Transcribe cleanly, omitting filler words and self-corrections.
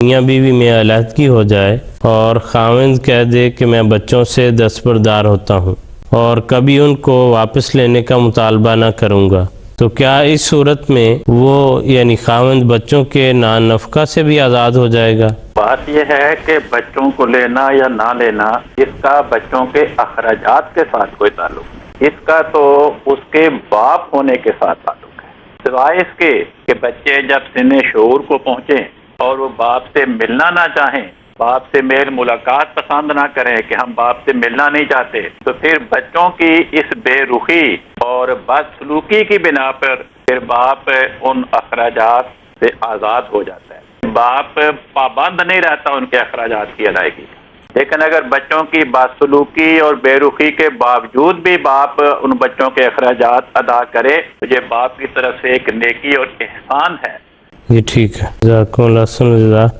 میاں بیوی میں علیحدگی ہو جائے اور خاوند کہہ دے کہ میں بچوں سے دستبردار ہوتا ہوں اور کبھی ان کو واپس لینے کا مطالبہ نہ کروں گا، تو کیا اس صورت میں وہ یعنی خاوند بچوں کے نان نفقہ سے بھی آزاد ہو جائے گا؟ بات یہ ہے کہ بچوں کو لینا یا نہ لینا اس کا بچوں کے اخراجات کے ساتھ کوئی تعلق نہیں، اس کا تو اس کے باپ ہونے کے ساتھ تعلق ہے، سوائے اس کے کہ بچے جب سن شعور کو پہنچیں اور وہ باپ سے ملنا نہ چاہیں، باپ سے میل ملاقات پسند نہ کریں کہ ہم باپ سے ملنا نہیں چاہتے، تو پھر بچوں کی اس بے رخی اور بدسلوکی کی بنا پر پھر باپ ان اخراجات سے آزاد ہو جاتا ہے، باپ پابند نہیں رہتا ان کے اخراجات کی ادائیگی کا۔ لیکن اگر بچوں کی بدسلوکی اور بے رخی کے باوجود بھی باپ ان بچوں کے اخراجات ادا کرے تو یہ باپ کی طرف سے ایک نیکی اور احسان ہے۔ یہ ٹھیک ہے، جزاکم اللہ خیر۔